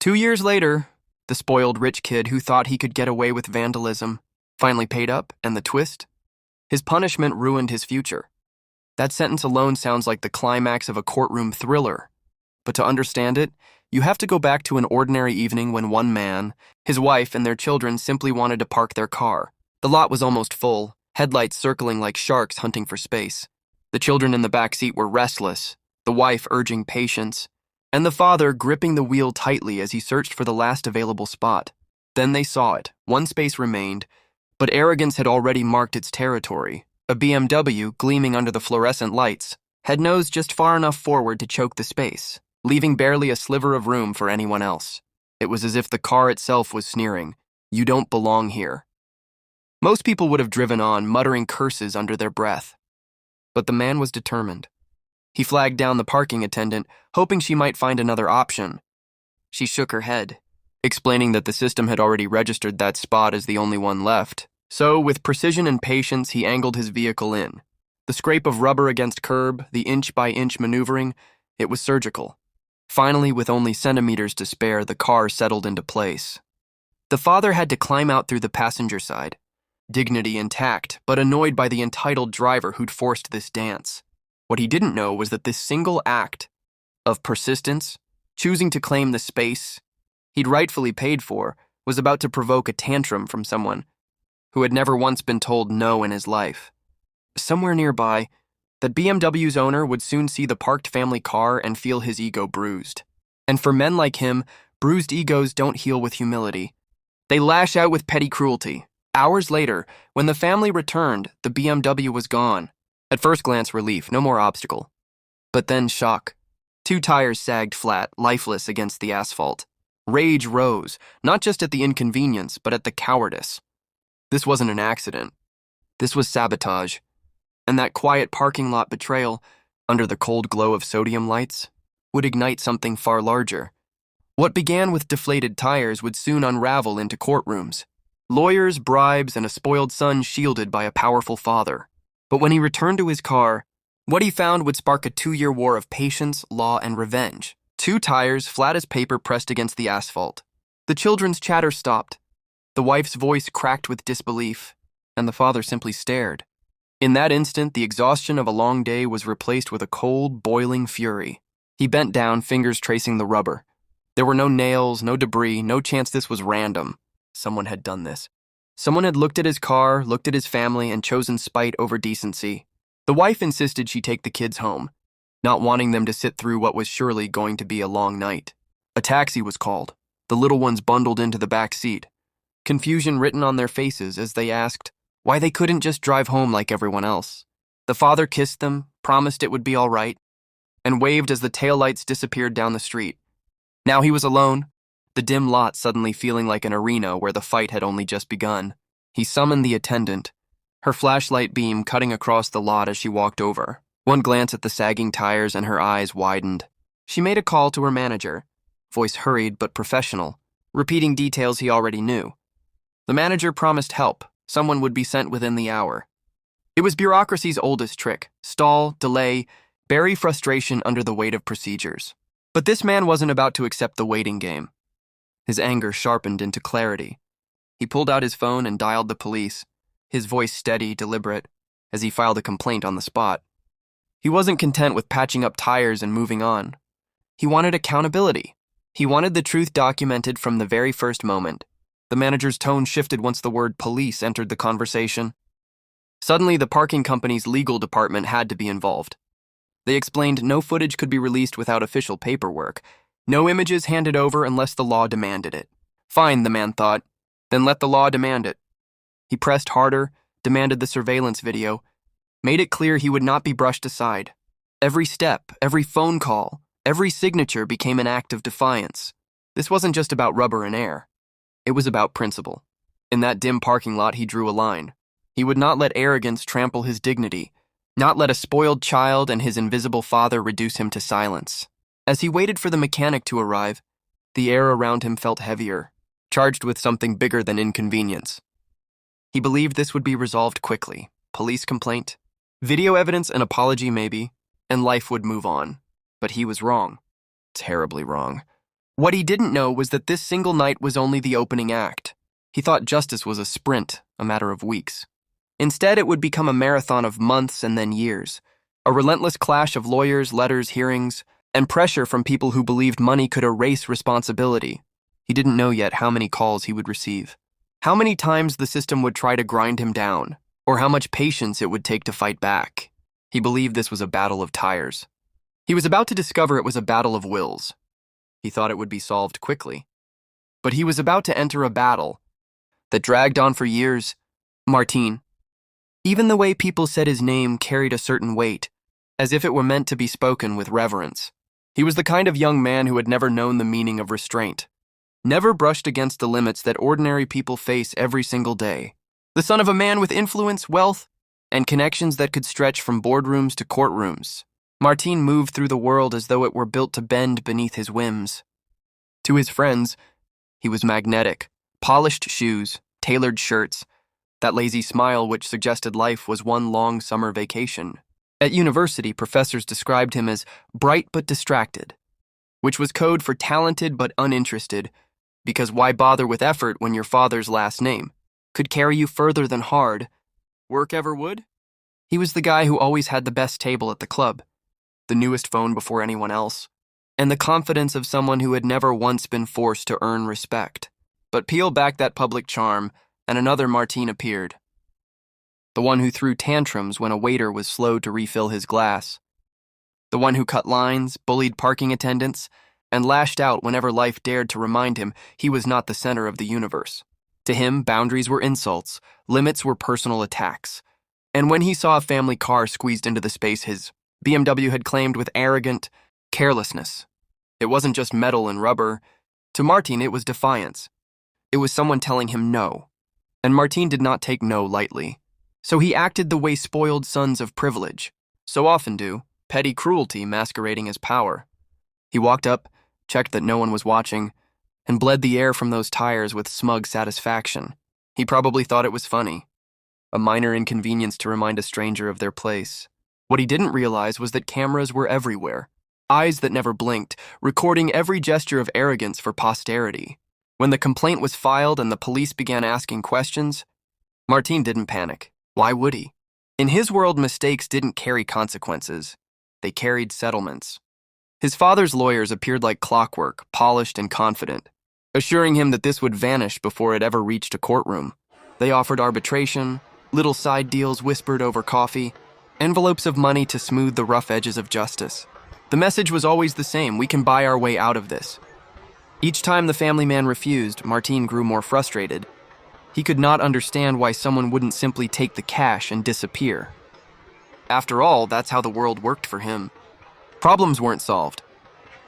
2 years later, the spoiled rich kid who thought he could get away with vandalism finally paid up, and the twist? His punishment ruined his future. That sentence alone sounds like the climax of a courtroom thriller. But to understand it, you have to go back to an ordinary evening when one man, his wife, and their children simply wanted to park their car. The lot was almost full, headlights circling like sharks hunting for space. The children in the back seat were restless, the wife urging patience, and the father gripping the wheel tightly as he searched for the last available spot. Then they saw it. One space remained, but arrogance had already marked its territory. A BMW, gleaming under the fluorescent lights, had nosed just far enough forward to choke the space, leaving barely a sliver of room for anyone else. It was as if the car itself was sneering, "You don't belong here." Most people would have driven on, muttering curses under their breath. But the man was determined. He flagged down the parking attendant, hoping she might find another option. She shook her head, explaining that the system had already registered that spot as the only one left. So, with precision and patience, he angled his vehicle in. The scrape of rubber against curb, the inch-by-inch maneuvering, it was surgical. Finally, with only centimeters to spare, the car settled into place. The father had to climb out through the passenger side, dignity intact, but annoyed by the entitled driver who'd forced this dance. What he didn't know was that this single act of persistence, choosing to claim the space he'd rightfully paid for, was about to provoke a tantrum from someone who had never once been told no in his life. Somewhere nearby, that BMW's owner would soon see the parked family car and feel his ego bruised. And for men like him, bruised egos don't heal with humility. They lash out with petty cruelty. Hours later, when the family returned, the BMW was gone. At first glance, relief, no more obstacle. But then shock. 2 tires sagged flat, lifeless against the asphalt. Rage rose, not just at the inconvenience, but at the cowardice. This wasn't an accident. This was sabotage. And that quiet parking lot betrayal, under the cold glow of sodium lights, would ignite something far larger. What began with deflated tires would soon unravel into courtrooms. Lawyers, bribes, and a spoiled son shielded by a powerful father. But when he returned to his car, what he found would spark a 2-year war of patience, law, and revenge. 2 tires, flat as paper, pressed against the asphalt. The children's chatter stopped. The wife's voice cracked with disbelief, and the father simply stared. In that instant, the exhaustion of a long day was replaced with a cold, boiling fury. He bent down, fingers tracing the rubber. There were no nails, no debris, no chance this was random. Someone had done this. Someone had looked at his car, looked at his family, and chosen spite over decency. The wife insisted she take the kids home, not wanting them to sit through what was surely going to be a long night. A taxi was called. The little ones bundled into the back seat, confusion written on their faces as they asked why they couldn't just drive home like everyone else. The father kissed them, promised it would be all right, and waved as the taillights disappeared down the street. Now he was alone, the dim lot suddenly feeling like an arena where the fight had only just begun. He summoned the attendant, her flashlight beam cutting across the lot as she walked over. One glance at the sagging tires and her eyes widened. She made a call to her manager, voice hurried but professional, repeating details he already knew. The manager promised help. Someone would be sent within the hour. It was bureaucracy's oldest trick: stall, delay, bury frustration under the weight of procedures. But this man wasn't about to accept the waiting game. His anger sharpened into clarity. He pulled out his phone and dialed the police, his voice steady, deliberate, as he filed a complaint on the spot. He wasn't content with patching up tires and moving on. He wanted accountability. He wanted the truth documented from the very first moment. The manager's tone shifted once the word police entered the conversation. Suddenly, the parking company's legal department had to be involved. They explained no footage could be released without official paperwork, no images handed over unless the law demanded it. Fine, the man thought. Then let the law demand it. He pressed harder, demanded the surveillance video, made it clear he would not be brushed aside. Every step, every phone call, every signature became an act of defiance. This wasn't just about rubber and air. It was about principle. In that dim parking lot, he drew a line. He would not let arrogance trample his dignity, not let a spoiled child and his invisible father reduce him to silence. As he waited for the mechanic to arrive, the air around him felt heavier, charged with something bigger than inconvenience. He believed this would be resolved quickly. Police complaint, video evidence, an apology maybe, and life would move on. But he was wrong. Terribly wrong. What he didn't know was that this single night was only the opening act. He thought justice was a sprint, a matter of weeks. Instead, it would become a marathon of months and then years, a relentless clash of lawyers, letters, hearings, and pressure from people who believed money could erase responsibility. He didn't know yet how many calls he would receive, how many times the system would try to grind him down, or how much patience it would take to fight back. He believed this was a battle of tires. He was about to discover it was a battle of wills. He thought it would be solved quickly. But he was about to enter a battle that dragged on for years. Martin. Even the way people said his name carried a certain weight, as if it were meant to be spoken with reverence. He was the kind of young man who had never known the meaning of restraint, never brushed against the limits that ordinary people face every single day. The son of a man with influence, wealth, and connections that could stretch from boardrooms to courtrooms. Martin moved through the world as though it were built to bend beneath his whims. To his friends, he was magnetic. Polished shoes, tailored shirts, that lazy smile which suggested life was one long summer vacation. At university, professors described him as bright but distracted, which was code for talented but uninterested, because why bother with effort when your father's last name could carry you further than hard work ever would? He was the guy who always had the best table at the club, the newest phone before anyone else, and the confidence of someone who had never once been forced to earn respect. But peel back that public charm, and another Martin appeared. The one who threw tantrums when a waiter was slow to refill his glass. The one who cut lines, bullied parking attendants, and lashed out whenever life dared to remind him he was not the center of the universe. To him, boundaries were insults, limits were personal attacks. And when he saw a family car squeezed into the space his BMW had claimed with arrogant carelessness, it wasn't just metal and rubber. To Martin, it was defiance. It was someone telling him no. And Martin did not take no lightly. So he acted the way spoiled sons of privilege so often do, petty cruelty masquerading as power. He walked up, checked that no one was watching, and bled the air from those tires with smug satisfaction. He probably thought it was funny, a minor inconvenience to remind a stranger of their place. What he didn't realize was that cameras were everywhere, eyes that never blinked, recording every gesture of arrogance for posterity. When the complaint was filed and the police began asking questions, Martin didn't panic. Why would he? In his world, mistakes didn't carry consequences. They carried settlements. His father's lawyers appeared like clockwork, polished and confident, assuring him that this would vanish before it ever reached a courtroom. They offered arbitration, little side deals whispered over coffee, envelopes of money to smooth the rough edges of justice. The message was always the same: we can buy our way out of this. Each time the family man refused, Martin grew more frustrated. He could not understand why someone wouldn't simply take the cash and disappear. After all, that's how the world worked for him. Problems weren't solved.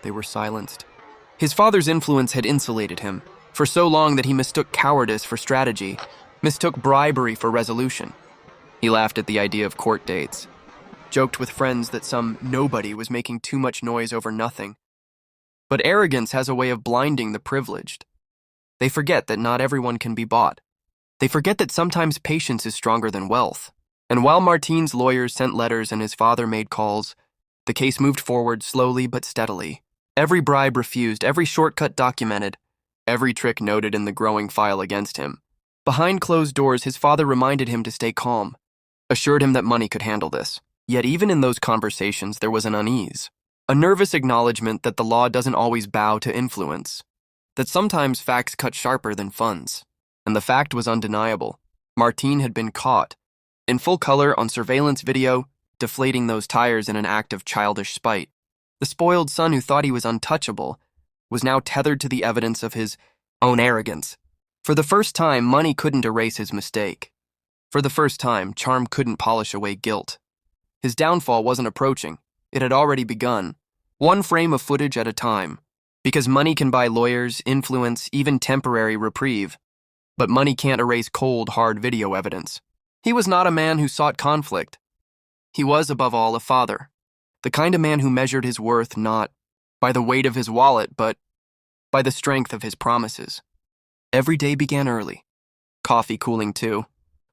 They were silenced. His father's influence had insulated him for so long that he mistook cowardice for strategy, mistook bribery for resolution. He laughed at the idea of court dates, joked with friends that some nobody was making too much noise over nothing. But arrogance has a way of blinding the privileged. They forget that not everyone can be bought. They forget that sometimes patience is stronger than wealth. And while Martin's lawyers sent letters and his father made calls, the case moved forward slowly but steadily. Every bribe refused, every shortcut documented, every trick noted in the growing file against him. Behind closed doors, his father reminded him to stay calm, assured him that money could handle this. Yet even in those conversations, there was an unease. A nervous acknowledgement that the law doesn't always bow to influence, that sometimes facts cut sharper than funds. And the fact was undeniable. Martin had been caught, in full color on surveillance video, deflating those tires in an act of childish spite. The spoiled son who thought he was untouchable was now tethered to the evidence of his own arrogance. For the first time, money couldn't erase his mistake. For the first time, charm couldn't polish away guilt. His downfall wasn't approaching. It had already begun, one frame of footage at a time, because money can buy lawyers, influence, even temporary reprieve. But money can't erase cold, hard video evidence. He was not a man who sought conflict. He was, above all, a father, the kind of man who measured his worth not by the weight of his wallet, but by the strength of his promises. Every day began early, coffee cooling too,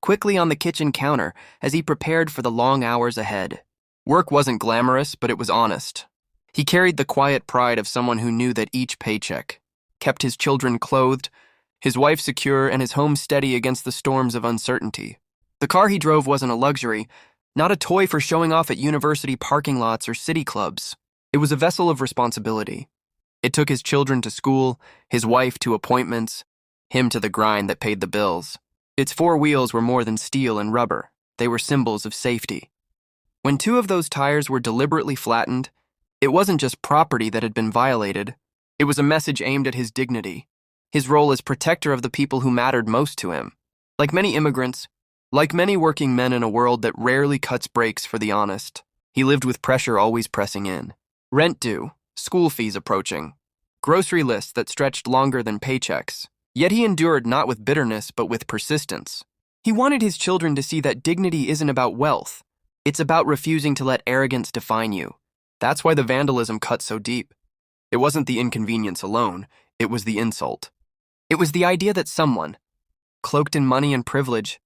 quickly on the kitchen counter as he prepared for the long hours ahead. Work wasn't glamorous, but it was honest. He carried the quiet pride of someone who knew that each paycheck kept his children clothed, his wife secure, and his home steady against the storms of uncertainty. The car he drove wasn't a luxury, not a toy for showing off at university parking lots or city clubs. It was a vessel of responsibility. It took his children to school, his wife to appointments, him to the grind that paid the bills. Its four wheels were more than steel and rubber. They were symbols of safety. When two of those tires were deliberately flattened, it wasn't just property that had been violated. It was a message aimed at his dignity, his role as protector of the people who mattered most to him. Like many immigrants, like many working men in a world that rarely cuts breaks for the honest, he lived with pressure always pressing in. Rent due, school fees approaching, grocery lists that stretched longer than paychecks. Yet he endured not with bitterness but with persistence. He wanted his children to see that dignity isn't about wealth. It's about refusing to let arrogance define you. That's why the vandalism cut so deep. It wasn't the inconvenience alone, it was the insult. It was the idea that someone, cloaked in money and privilege,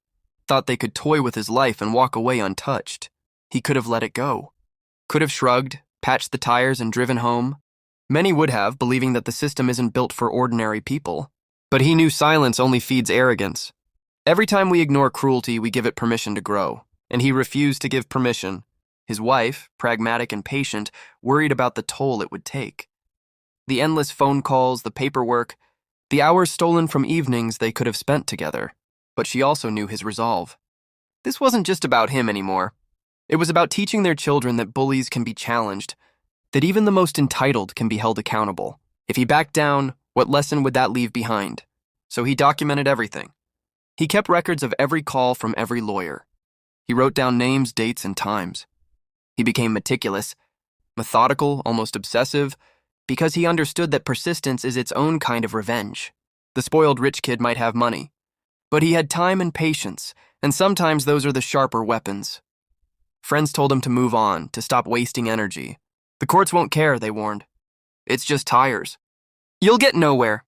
thought they could toy with his life and walk away untouched. He could have let it go. Could have shrugged, patched the tires, and driven home. Many would have, believing that the system isn't built for ordinary people. But he knew silence only feeds arrogance. Every time we ignore cruelty, we give it permission to grow. And he refused to give permission. His wife, pragmatic and patient, worried about the toll it would take. The endless phone calls, the paperwork, the hours stolen from evenings they could have spent together. But she also knew his resolve. This wasn't just about him anymore. It was about teaching their children that bullies can be challenged, that even the most entitled can be held accountable. If he backed down, what lesson would that leave behind? So he documented everything. He kept records of every call from every lawyer. He wrote down names, dates, and times. He became meticulous, methodical, almost obsessive, because he understood that persistence is its own kind of revenge. The spoiled rich kid might have money, but he had time and patience, and sometimes those are the sharper weapons. Friends told him to move on, to stop wasting energy. The courts won't care, they warned. It's just tires. You'll get nowhere.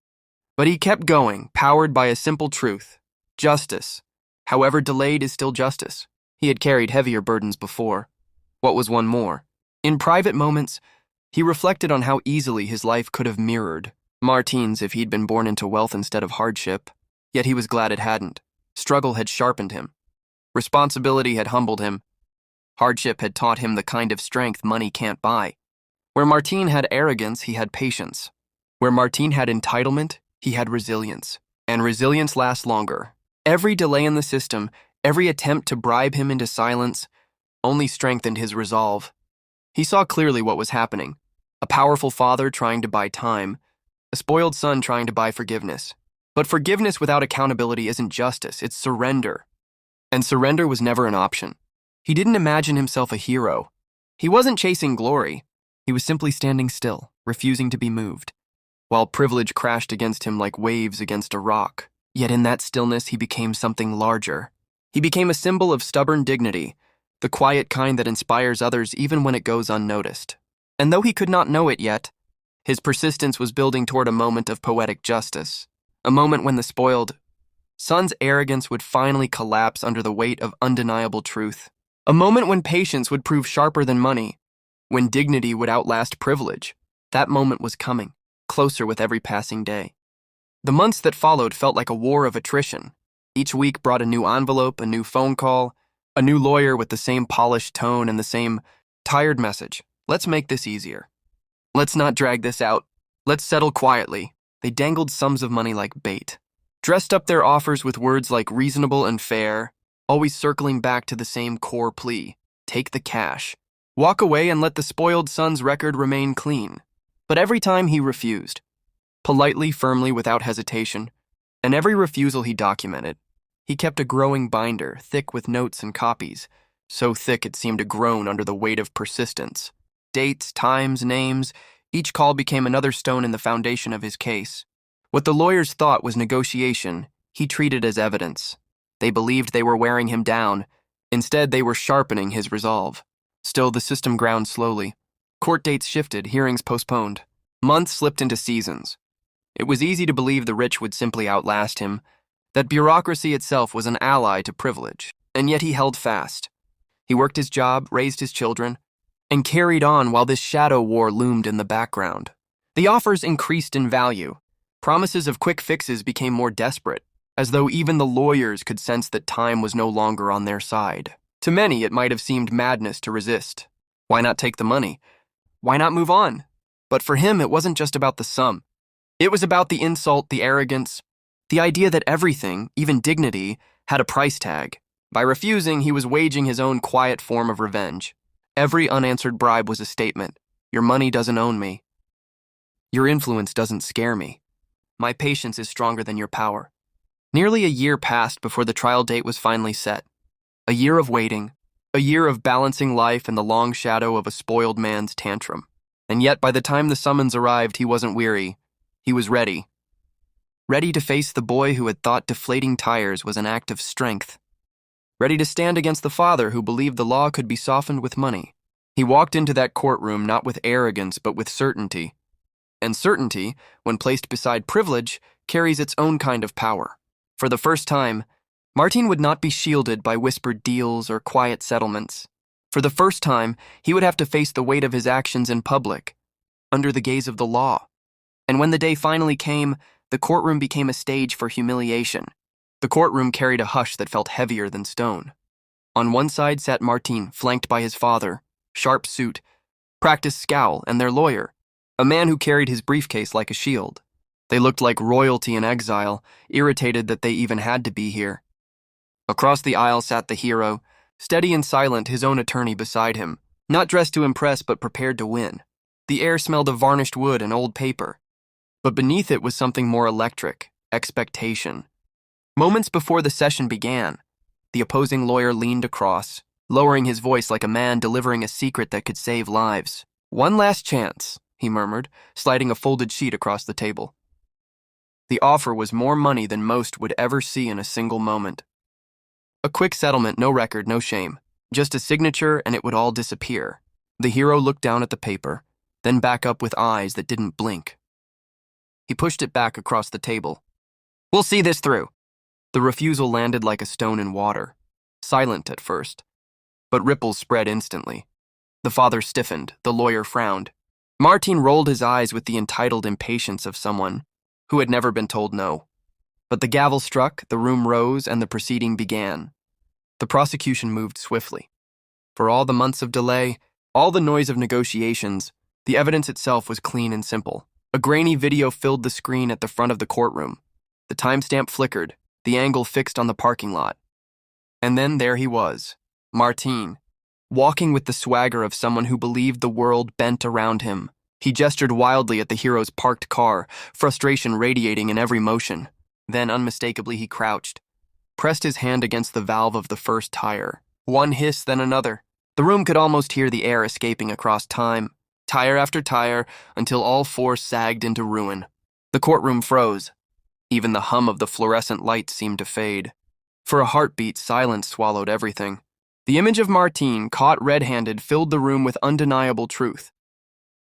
But he kept going, powered by a simple truth. Justice, however delayed, is still justice. He had carried heavier burdens before. What was one more? In private moments, he reflected on how easily his life could have mirrored Martine's if he'd been born into wealth instead of hardship. Yet he was glad it hadn't. Struggle had sharpened him. Responsibility had humbled him. Hardship had taught him the kind of strength money can't buy. Where Martine had arrogance, he had patience. Where Martine had entitlement, he had resilience. And resilience lasts longer. Every delay in the system, every attempt to bribe him into silence, only strengthened his resolve. He saw clearly what was happening. A powerful father trying to buy time, a spoiled son trying to buy forgiveness. But forgiveness without accountability isn't justice, it's surrender. And surrender was never an option. He didn't imagine himself a hero. He wasn't chasing glory. He was simply standing still, refusing to be moved, while privilege crashed against him like waves against a rock. Yet in that stillness, he became something larger. He became a symbol of stubborn dignity, the quiet kind that inspires others even when it goes unnoticed. And though he could not know it yet, his persistence was building toward a moment of poetic justice, a moment when the spoiled son's arrogance would finally collapse under the weight of undeniable truth, a moment when patience would prove sharper than money, when dignity would outlast privilege. That moment was coming, closer with every passing day. The months that followed felt like a war of attrition. Each week brought a new envelope, a new phone call, a new lawyer with the same polished tone and the same tired message. Let's make this easier. Let's not drag this out. Let's settle quietly. They dangled sums of money like bait, dressed up their offers with words like reasonable and fair, always circling back to the same core plea. Take the cash. Walk away and let the spoiled son's record remain clean. But every time he refused, politely, firmly, without hesitation, and every refusal he documented. He kept a growing binder, thick with notes and copies, so thick it seemed to groan under the weight of persistence. Dates, times, names, each call became another stone in the foundation of his case. What the lawyers thought was negotiation, he treated as evidence. They believed they were wearing him down. Instead, they were sharpening his resolve. Still, the system ground slowly. Court dates shifted, hearings postponed. Months slipped into seasons. It was easy to believe the rich would simply outlast him, that bureaucracy itself was an ally to privilege, and yet he held fast. He worked his job, raised his children, and carried on while this shadow war loomed in the background. The offers increased in value. Promises of quick fixes became more desperate, as though even the lawyers could sense that time was no longer on their side. To many, it might have seemed madness to resist. Why not take the money? Why not move on? But for him, it wasn't just about the sum. It was about the insult, the arrogance, the idea that everything, even dignity, had a price tag. By refusing, he was waging his own quiet form of revenge. Every unanswered bribe was a statement. Your money doesn't own me. Your influence doesn't scare me. My patience is stronger than your power. Nearly a year passed before the trial date was finally set. A year of waiting, a year of balancing life in the long shadow of a spoiled man's tantrum. And yet, by the time the summons arrived, he wasn't weary. He was ready. Ready to face the boy who had thought deflating tires was an act of strength. Ready to stand against the father who believed the law could be softened with money. He walked into that courtroom not with arrogance, but with certainty. And certainty, when placed beside privilege, carries its own kind of power. For the first time, Martin would not be shielded by whispered deals or quiet settlements. For the first time, he would have to face the weight of his actions in public, under the gaze of the law. And when the day finally came, the courtroom became a stage for humiliation. The courtroom carried a hush that felt heavier than stone. On one side sat Martin, flanked by his father, sharp suit, practiced scowl, and their lawyer, a man who carried his briefcase like a shield. They looked like royalty in exile, irritated that they even had to be here. Across the aisle sat the hero, steady and silent, his own attorney beside him, not dressed to impress but prepared to win. The air smelled of varnished wood and old paper. But beneath it was something more electric, expectation. Moments before the session began, the opposing lawyer leaned across, lowering his voice like a man delivering a secret that could save lives. "One last chance," he murmured, sliding a folded sheet across the table. The offer was more money than most would ever see in a single moment. A quick settlement, no record, no shame. Just a signature and it would all disappear. The hero looked down at the paper, then back up with eyes that didn't blink. He pushed it back across the table. "We'll see this through." The refusal landed like a stone in water, silent at first, but ripples spread instantly. The father stiffened, the lawyer frowned. Martin rolled his eyes with the entitled impatience of someone who had never been told no. But the gavel struck, the room rose, and the proceeding began. The prosecution moved swiftly. For all the months of delay, all the noise of negotiations, the evidence itself was clean and simple. A grainy video filled the screen at the front of the courtroom. The timestamp flickered, the angle fixed on the parking lot. And then there he was, Martin, walking with the swagger of someone who believed the world bent around him. He gestured wildly at the hero's parked car, frustration radiating in every motion. Then, unmistakably, he crouched, pressed his hand against the valve of the first tire. One hiss, then another. The room could almost hear the air escaping across time, tire after tire, until all four sagged into ruin. The courtroom froze. Even the hum of the fluorescent lights seemed to fade. For a heartbeat, silence swallowed everything. The image of Martin, caught red-handed, filled the room with undeniable truth.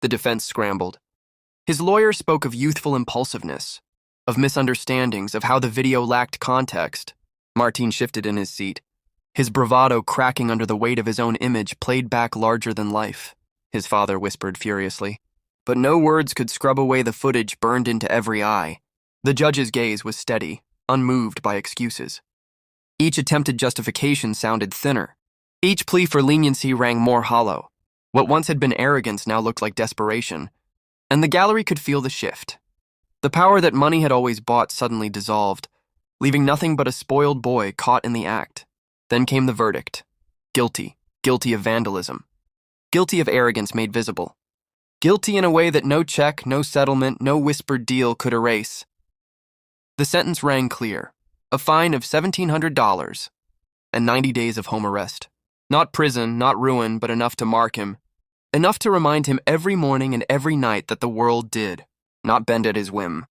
The defense scrambled. His lawyer spoke of youthful impulsiveness, of misunderstandings, of how the video lacked context. Martin shifted in his seat. His bravado cracking under the weight of his own image played back larger than life, his father whispered furiously. But no words could scrub away the footage burned into every eye. The judge's gaze was steady, unmoved by excuses. Each attempted justification sounded thinner. Each plea for leniency rang more hollow. What once had been arrogance now looked like desperation, and the gallery could feel the shift. The power that money had always bought suddenly dissolved, leaving nothing but a spoiled boy caught in the act. Then came the verdict. Guilty. Guilty of vandalism. Guilty of arrogance made visible. Guilty in a way that no check, no settlement, no whispered deal could erase. The sentence rang clear. A fine of $1,700 and 90 days of home arrest. Not prison, not ruin, but enough to mark him. Enough to remind him every morning and every night that the world did not bend at his whim.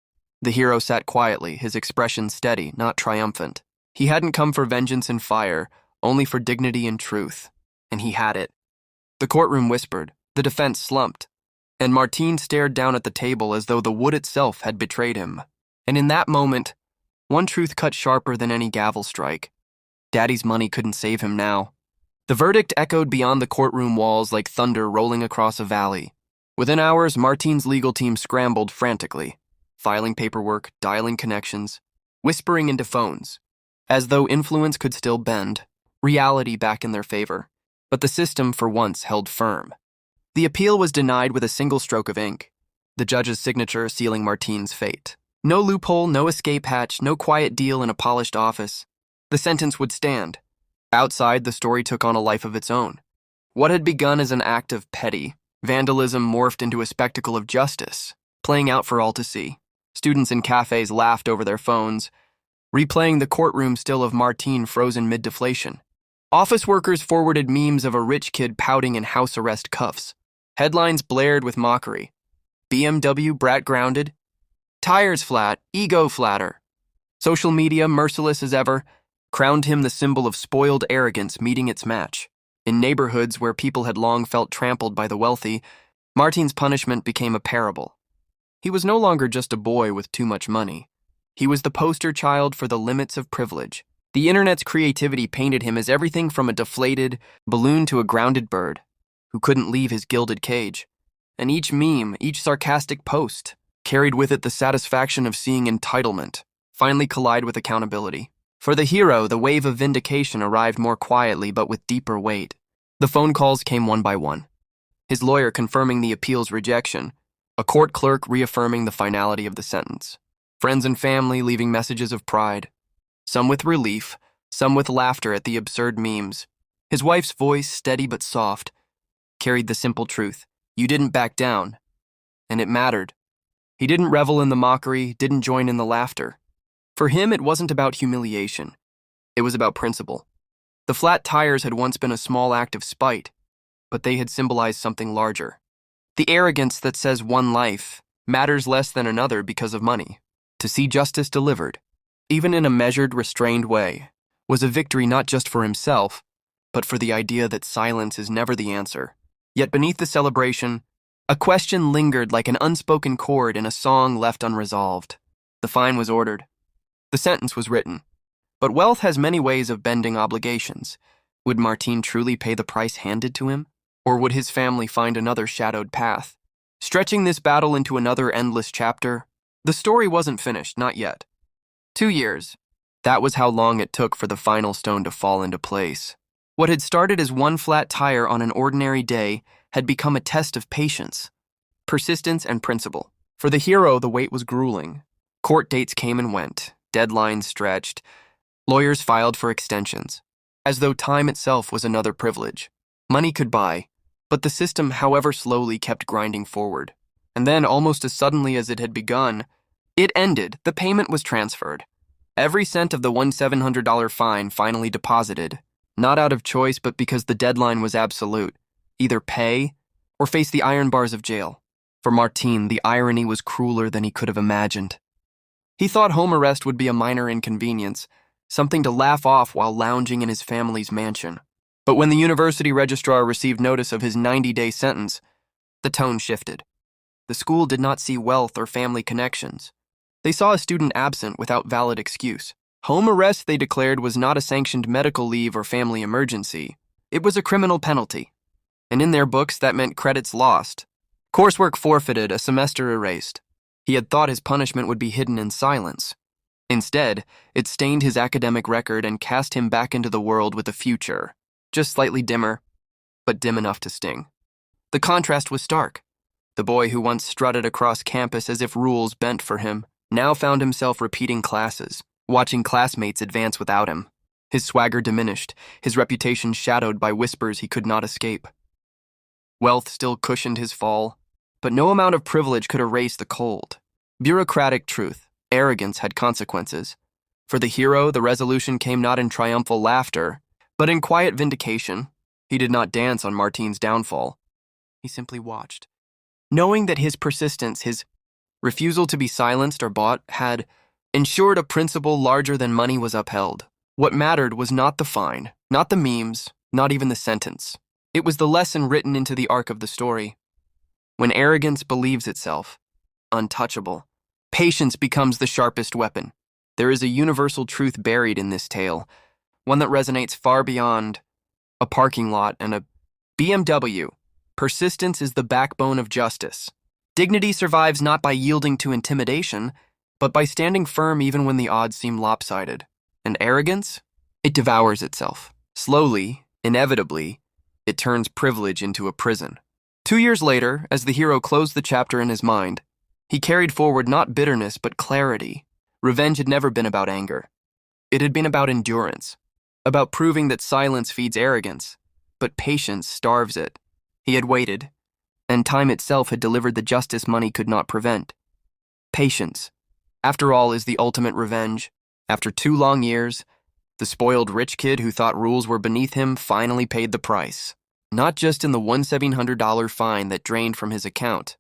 The hero sat quietly, his expression steady, not triumphant. He hadn't come for vengeance and fire, only for dignity and truth. And he had it. The courtroom whispered, the defense slumped, and Martin stared down at the table as though the wood itself had betrayed him. And in that moment, one truth cut sharper than any gavel strike. Daddy's money couldn't save him now. The verdict echoed beyond the courtroom walls like thunder rolling across a valley. Within hours, Martine's legal team scrambled frantically, filing paperwork, dialing connections, whispering into phones, as though influence could still bend, reality back in their favor. But the system, for once, held firm. The appeal was denied with a single stroke of ink, the judge's signature sealing Martine's fate. No loophole, no escape hatch, no quiet deal in a polished office. The sentence would stand. Outside, the story took on a life of its own. What had begun as an act of petty vandalism morphed into a spectacle of justice, playing out for all to see. Students in cafes laughed over their phones, replaying the courtroom still of Martine frozen mid-deflation. Office workers forwarded memes of a rich kid pouting in house arrest cuffs. Headlines blared with mockery. BMW brat grounded. Tires flat, ego flatter. Social media, merciless as ever, crowned him the symbol of spoiled arrogance meeting its match. In neighborhoods where people had long felt trampled by the wealthy, Martine's punishment became a parable. He was no longer just a boy with too much money. He was the poster child for the limits of privilege. The internet's creativity painted him as everything from a deflated balloon to a grounded bird who couldn't leave his gilded cage. And each meme, each sarcastic post, carried with it the satisfaction of seeing entitlement finally collide with accountability. For the hero, the wave of vindication arrived more quietly but with deeper weight. The phone calls came one by one. His lawyer confirming the appeal's rejection, a court clerk reaffirming the finality of the sentence, friends and family leaving messages of pride, some with relief, some with laughter at the absurd memes. His wife's voice, steady but soft, carried the simple truth. You didn't back down. And it mattered. He didn't revel in the mockery, didn't join in the laughter. For him, it wasn't about humiliation. It was about principle. The flat tires had once been a small act of spite, but they had symbolized something larger. The arrogance that says one life matters less than another because of money. To see justice delivered, even in a measured, restrained way, was a victory not just for himself, but for the idea that silence is never the answer. Yet beneath the celebration, a question lingered like an unspoken chord in a song left unresolved. The fine was ordered. The sentence was written. But wealth has many ways of bending obligations. Would Martine truly pay the price handed to him? Or would his family find another shadowed path? Stretching this battle into another endless chapter, the story wasn't finished, not yet. 2 years. That was how long it took for the final stone to fall into place. What had started as one flat tire on an ordinary day had become a test of patience, persistence, and principle. For the hero, the wait was grueling. Court dates came and went, deadlines stretched, lawyers filed for extensions, as though time itself was another privilege. Money could buy, but the system, however slowly, kept grinding forward. And then, almost as suddenly as it had begun, it ended. The payment was transferred. Every cent of the $1,700 fine finally deposited, not out of choice but because the deadline was absolute. Either pay or face the iron bars of jail. For Martine, the irony was crueler than he could have imagined. He thought home arrest would be a minor inconvenience, something to laugh off while lounging in his family's mansion. But when the university registrar received notice of his 90-day sentence, the tone shifted. The school did not see wealth or family connections. They saw a student absent without valid excuse. Home arrest, they declared, was not a sanctioned medical leave or family emergency. It was a criminal penalty. And in their books, that meant credits lost. Coursework forfeited, a semester erased. He had thought his punishment would be hidden in silence. Instead, it stained his academic record and cast him back into the world with a future, just slightly dimmer, but dim enough to sting. The contrast was stark. The boy who once strutted across campus as if rules bent for him now found himself repeating classes, watching classmates advance without him. His swagger diminished, his reputation shadowed by whispers he could not escape. Wealth still cushioned his fall, but no amount of privilege could erase the cold, bureaucratic truth. Arrogance had consequences. For the hero, the resolution came not in triumphal laughter, but in quiet vindication. He did not dance on Martine's downfall. He simply watched, knowing that his persistence, his refusal to be silenced or bought, had ensured a principle larger than money was upheld. What mattered was not the fine, not the memes, not even the sentence. It was the lesson written into the arc of the story. When arrogance believes itself untouchable, patience becomes the sharpest weapon. There is a universal truth buried in this tale, one that resonates far beyond a parking lot, and a BMW. Persistence is the backbone of justice. Dignity survives not by yielding to intimidation, but by standing firm even when the odds seem lopsided. And arrogance? It devours itself. Slowly, inevitably, it turns privilege into a prison. 2 years later, as the hero closed the chapter in his mind, he carried forward not bitterness but clarity. Revenge had never been about anger. It had been about endurance, about proving that silence feeds arrogance, but patience starves it. He had waited, and time itself had delivered the justice money could not prevent. Patience, after all, is the ultimate revenge. After 2 long years, the spoiled rich kid who thought rules were beneath him finally paid the price. Not just in the $1,700 fine that drained from his account,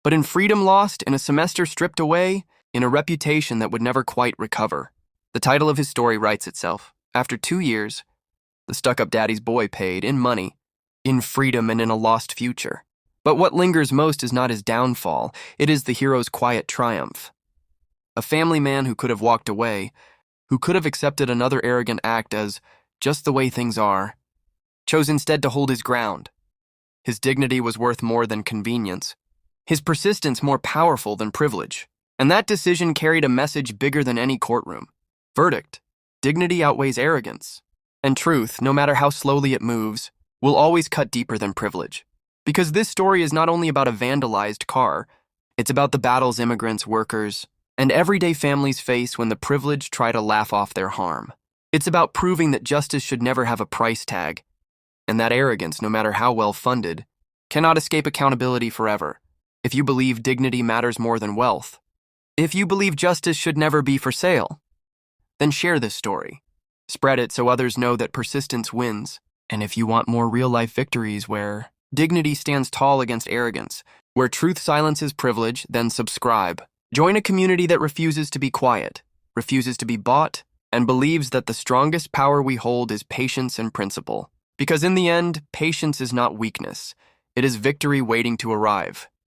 but in freedom lost, in a semester stripped away, in a reputation that would never quite recover. The title of his story writes itself. After 2 years, the stuck-up daddy's boy paid, in money, in freedom, and in a lost future. But what lingers most is not his downfall, it is the hero's quiet triumph. A family man who could have walked away, who could have accepted another arrogant act as just the way things are, chose instead to hold his ground. His dignity was worth more than convenience, his persistence more powerful than privilege. And that decision carried a message bigger than any courtroom. Verdict: dignity outweighs arrogance. And truth, no matter how slowly it moves, will always cut deeper than privilege. Because this story is not only about a vandalized car, it's about the battles immigrants, workers, and everyday families face when the privileged try to laugh off their harm. It's about proving that justice should never have a price tag, and that arrogance, no matter how well funded, cannot escape accountability forever. If you believe dignity matters more than wealth, if you believe justice should never be for sale, then share this story. Spread it so others know that persistence wins. And if you want more real-life victories where dignity stands tall against arrogance, where truth silences privilege, then subscribe. Join a community that refuses to be quiet, refuses to be bought, and believes that the strongest power we hold is patience and principle. Because in the end, patience is not weakness. It is victory waiting to arrive.